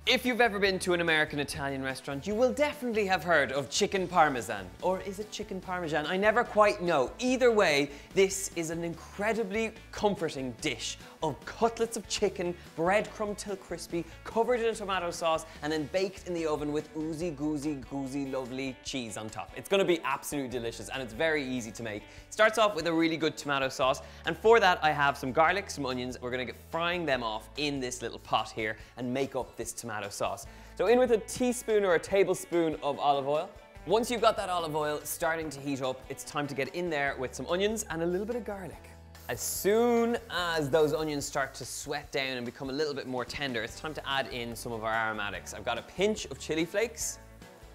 If you've ever been to an American Italian restaurant, you will definitely have heard of chicken parmesan. Or is it chicken parmesan? I never quite know. Either way, this is an incredibly comforting dish of cutlets of chicken, breadcrumb till crispy, covered in tomato sauce, and then baked in the oven with oozy, goozy, lovely cheese on top. It's gonna be absolutely delicious, and it's very easy to make. It starts off with a really good tomato sauce, and for that I have some garlic, some onions. We're gonna get frying them off in this little pot here and make up this tomato sauce. So in with a teaspoon or a tablespoon of olive oil. Once you've got that olive oil starting to heat up, it's time to get in there with some onions and a little bit of garlic. As soon as those onions start to sweat down and become a little bit more tender, it's time to add in some of our aromatics. I've got a pinch of chili flakes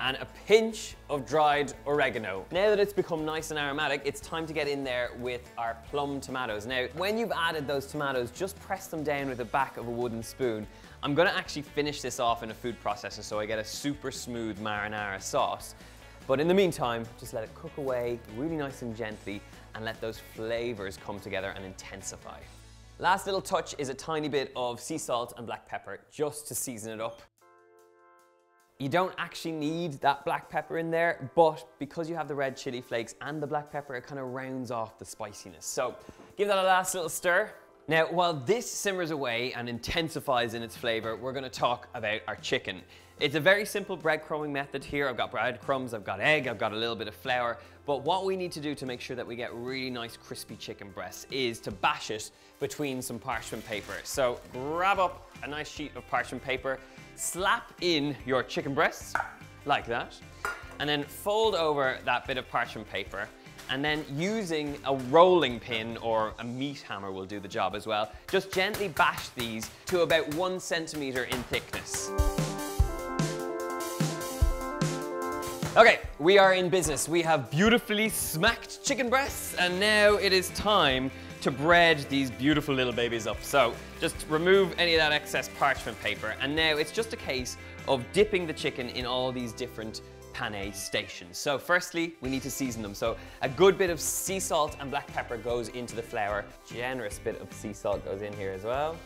and a pinch of dried oregano. Now that it's become nice and aromatic, it's time to get in there with our plum tomatoes. Now, when you've added those tomatoes, just press them down with the back of a wooden spoon. I'm gonna actually finish this off in a food processor so I get a super smooth marinara sauce. But in the meantime, just let it cook away really nice and gently and let those flavors come together and intensify. Last little touch is a tiny bit of sea salt and black pepper just to season it up. You don't actually need that black pepper in there, but because you have the red chili flakes and the black pepper, it kind of rounds off the spiciness. So give that a last little stir. Now, while this simmers away and intensifies in its flavor, we're gonna talk about our chicken. It's a very simple breadcrumbing method here. I've got breadcrumbs, I've got egg, I've got a little bit of flour. But what we need to do to make sure that we get really nice crispy chicken breasts is to bash it between some parchment paper. So grab up a nice sheet of parchment paper, slap in your chicken breasts, like that, and then fold over that bit of parchment paper, and then using a rolling pin or a meat hammer will do the job as well. Just gently bash these to about 1 centimeter in thickness. Okay, we are in business. We have beautifully smacked chicken breasts, and now it is time to bread these beautiful little babies up. So just remove any of that excess parchment paper, and now it's just a case of dipping the chicken in all these different pane stations. So firstly, we need to season them. So a good bit of sea salt and black pepper goes into the flour. Generous bit of sea salt goes in here as well.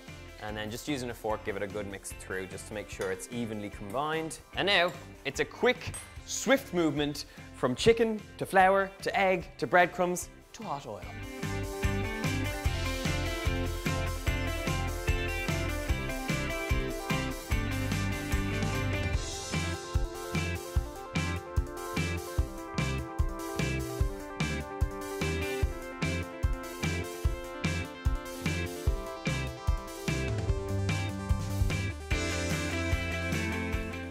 And then just using a fork, give it a good mix through just to make sure it's evenly combined. And now it's a quick, swift movement from chicken to flour to egg to breadcrumbs to hot oil.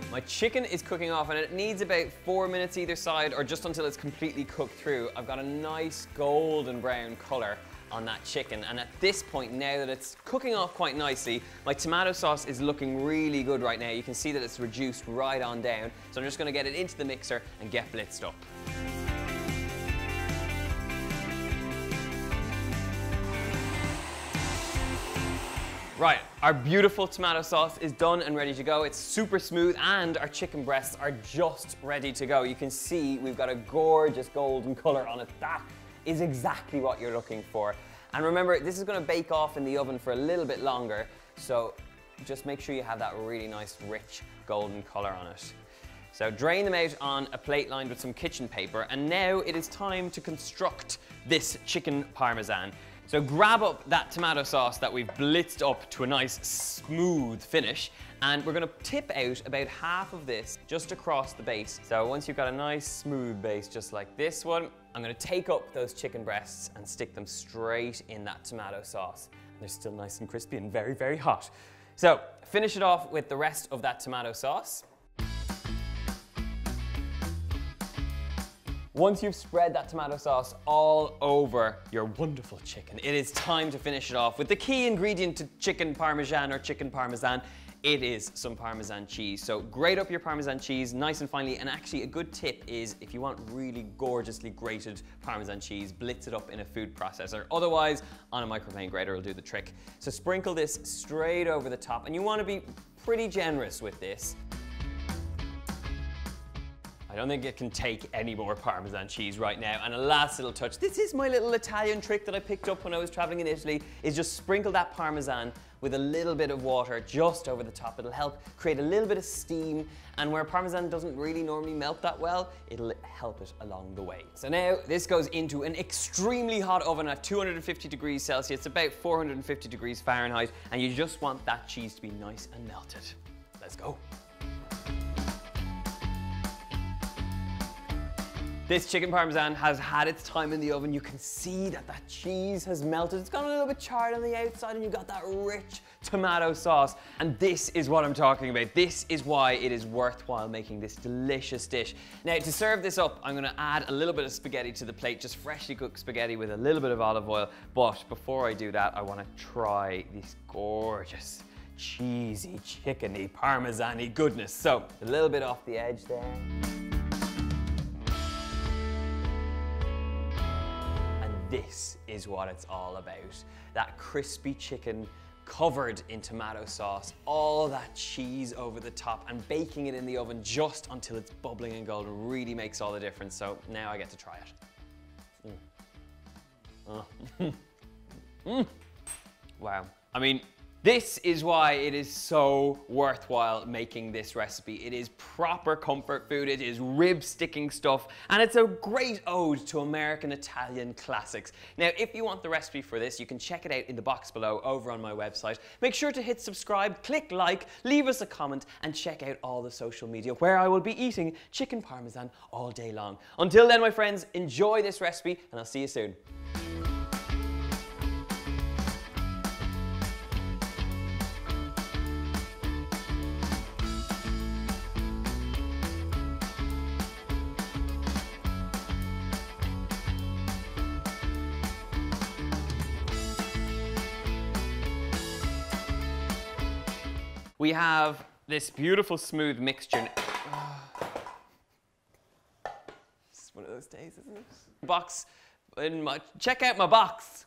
My chicken is cooking off and it needs about 4 minutes either side or just until it's completely cooked through. I've got a nice golden brown color on that chicken, and at this point, now that it's cooking off quite nicely, my tomato sauce is looking really good right now. You can see that it's reduced right on down. So I'm just gonna get it into the mixer and get blitzed up. Right, our beautiful tomato sauce is done and ready to go. It's super smooth and our chicken breasts are just ready to go. You can see we've got a gorgeous golden color on it. That is exactly what you're looking for. And remember, this is gonna bake off in the oven for a little bit longer, so just make sure you have that really nice, rich golden color on it. So drain them out on a plate lined with some kitchen paper, and now it is time to construct this chicken parmesan. So grab up that tomato sauce that we've blitzed up to a nice smooth finish, and we're gonna tip out about half of this just across the base. So once you've got a nice smooth base just like this one, I'm gonna take up those chicken breasts and stick them straight in that tomato sauce. They're still nice and crispy and very, very hot. So finish it off with the rest of that tomato sauce. Once you've spread that tomato sauce all over your wonderful chicken, it is time to finish it off with the key ingredient to chicken parmesan or chicken parmesan. It is some Parmesan cheese. So grate up your Parmesan cheese nice and finely, and actually a good tip is if you want really gorgeously grated Parmesan cheese, blitz it up in a food processor. Otherwise, on a microplane grater will do the trick. So sprinkle this straight over the top, and you want to be pretty generous with this. I don't think it can take any more Parmesan cheese right now. And a last little touch. This is my little Italian trick that I picked up when I was traveling in Italy, is just sprinkle that Parmesan with a little bit of water just over the top. It'll help create a little bit of steam, and where Parmesan doesn't really normally melt that well, it'll help it along the way. So now this goes into an extremely hot oven at 250 degrees Celsius, about 450 degrees Fahrenheit, and you just want that cheese to be nice and melted. Let's go. This chicken Parmesan has had its time in the oven. You can see that that cheese has melted. It's gone a little bit charred on the outside, and you've got that rich tomato sauce. And this is what I'm talking about. This is why it is worthwhile making this delicious dish. Now, to serve this up, I'm gonna add a little bit of spaghetti to the plate, just freshly cooked spaghetti with a little bit of olive oil. But before I do that, I wanna try this gorgeous, cheesy, chickeny, Parmesan-y goodness. So, a little bit off the edge there. This is what it's all about. That crispy chicken covered in tomato sauce, all that cheese over the top, and baking it in the oven just until it's bubbling and golden really makes all the difference. So now I get to try it. Wow. I mean, this is why it is so worthwhile making this recipe. It is proper comfort food, it is rib-sticking stuff, and it's a great ode to American Italian classics. Now, if you want the recipe for this, you can check it out in the box below over on my website. Make sure to hit subscribe, click like, leave us a comment, and check out all the social media where I will be eating chicken Parmesan all day long. Until then, my friends, enjoy this recipe, and I'll see you soon. We have this beautiful smooth mixture. It's one of those days, isn't it? Check out my box.